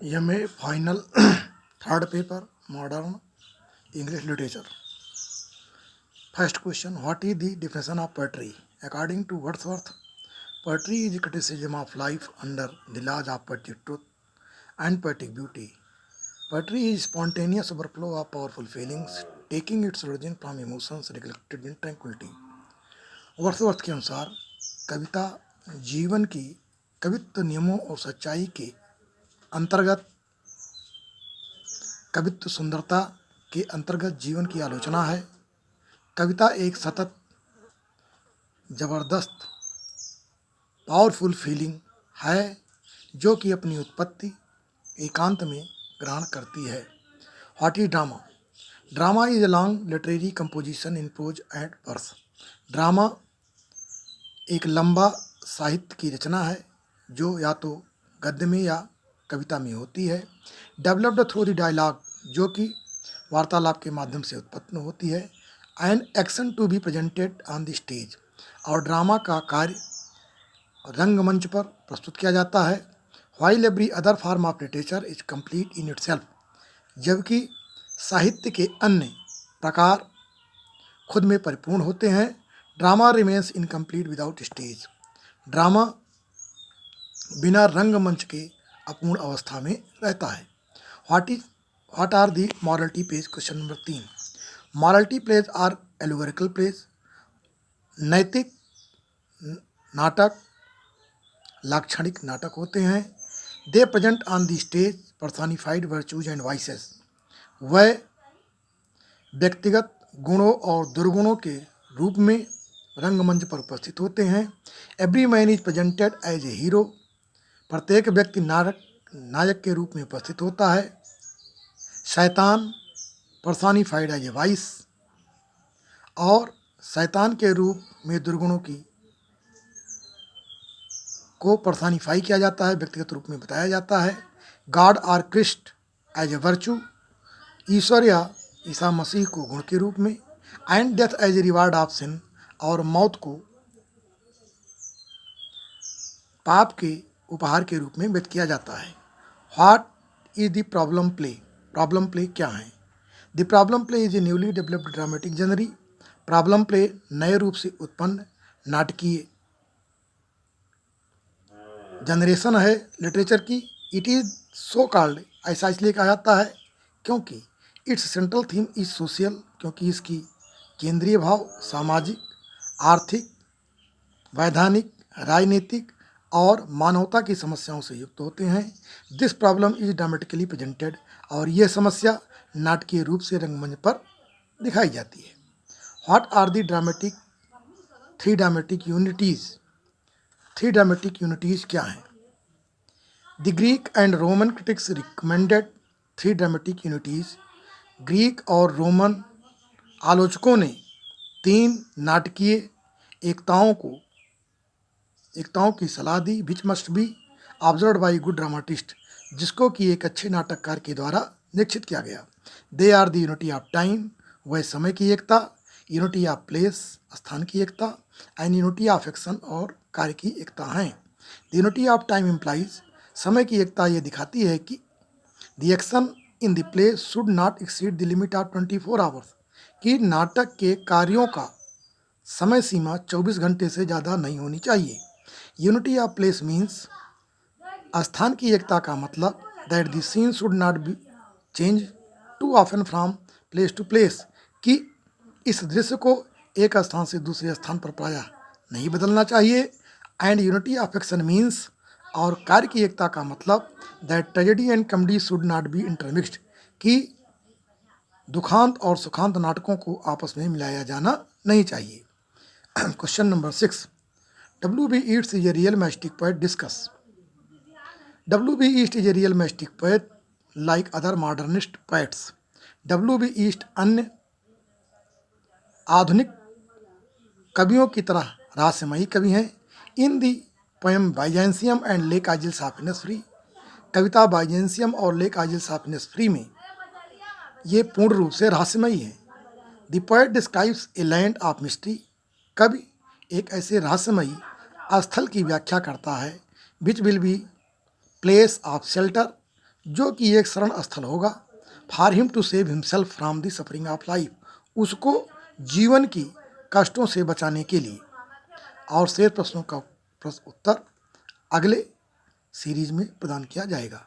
MA Final Third Paper Modern English Literature. First question: what is the definition of poetry? According to Wordsworth, poetry is a criticism of life under the laws of poetic truth and poetic beauty. Poetry is spontaneous overflow of powerful feelings, taking its origin from emotions reflected in tranquility. Wordsworth के अनुसार कविता जीवन की कवित्व नियमों और सच्चाई के अंतर्गत कवित्व सुंदरता के अंतर्गत जीवन की आलोचना है। कविता एक सतत जबरदस्त पावरफुल फीलिंग है जो कि अपनी उत्पत्ति एकांत में ग्रहण करती है। What is drama? Drama is a long literary composition in prose and verse. Drama एक लंबा साहित्य की रचना है जो या तो गद्य में या कविता में होती है। डेवलप्ड थ्रू द डायलॉग, जो कि वार्तालाप के माध्यम से उत्पन्न होती है। And action to be presented on the stage, और ड्रामा का कार्य रंगमंच पर प्रस्तुत किया जाता है। While every other form of literature is complete in itself, जबकि साहित्य के अन्य प्रकार खुद में परिपूर्ण होते हैं। Drama remains incomplete without stage. Drama बिना रंगमंच के अपूर्ण अवस्था में रहता है। What are the morality plays? Question number 3। Morality plays are allegorical plays. नैतिक नाटक लाक्षणिक नाटक होते हैं। They present on the stage personified virtues and vices. वह व्यक्तिगत गुणों और दुर्गुणों के रूप में रंगमंच पर उपस्थित होते हैं। Every man is presented as a hero. प्रत्येक व्यक्ति नायक के रूप में उपस्थित होता है। शैतान पर्सोनिफाइड एज ए वाइस, और शैतान के रूप में दुर्गुणों को पर्सोनिफाई किया जाता है, व्यक्तिगत रूप में बताया जाता है। God or Christ as a virtue. ईश्वर या ईसा मसीह को गुण के रूप में। And death as a reward of sin, और मौत को पाप के उपहार के रूप में व्यक्त किया जाता है। What is the problem play? Problem play क्या है? The problem play is a newly developed dramatic genre. Problem play नए रूप से उत्पन्न नाटकीय जनरेशन है लिटरेचर की। इट इज सो कॉल्ड, ऐसा इसलिए कहा जाता है क्योंकि it's central theme is social, क्योंकि इसकी केंद्रीय भाव सामाजिक, आर्थिक, वैधानिक, राजनीतिक और मानवता की समस्याओं से युक्त होते हैं। This problem is dramatically presented, और यह समस्या नाटकीय रूप से रंगमंच पर दिखाई जाती है। What are the three dramatic unities? Three dramatic unities क्या हैं? The Greek and Roman critics recommended three dramatic unities. Greek और रोमन आलोचकों ने 3 नाटकीय एकताओं की सलाह दी, which must be observed by good dramatist, जिसको कि एक अच्छे नाटककार के द्वारा निश्चित किया गया। They are the unity of time, वह समय की एकता। यूनिटी ऑफ प्लेस, स्थान की एकता। एंड यूनिटी ऑफ एक्शन, और कार्य की एकता हैं। The unity of time implies, समय की एकता ये दिखाती है कि the action in the play should not exceed the limit of 24 hours, कि नाटक के कार्यों का समय सीमा 24 घंटे से ज़्यादा नहीं होनी चाहिए। यूनिटी ऑफ प्लेस मीन्स, स्थान की एकता का मतलब that the scene should not be change too often from place to place, कि इस दृश्य को एक स्थान से दूसरे स्थान पर प्रायः नहीं बदलना चाहिए। And unity of action means, और कार्य की एकता का मतलब that tragedy and comedy should not be intermixed, कि दुखांत और सुखांत नाटकों को आपस में मिलाया जाना नहीं चाहिए। Question number 6। W.B. Yeats is a real mastic poet. Discuss. W.B. Yeats is a real mastic poet like other modernist poets. W.B. Yeats अन्य आधुनिक कवियों की तरह रहस्यमयी कवि हैं। In the poem Byzantium and Lake Isle of Innisfree, कविता Byzantium और Lake Isle of Innisfree में ये पूर्ण रूप से रहस्यमयी है। The poet describes a land of mystery, कवि एक ऐसे रहस्यमयी स्थल की व्याख्या करता है, which will be place of shelter, जो कि एक शरण स्थल होगा। For him to save himself from the suffering of life, उसको जीवन की कष्टों से बचाने के लिए। और शेष प्रश्नों का उत्तर अगले सीरीज में प्रदान किया जाएगा।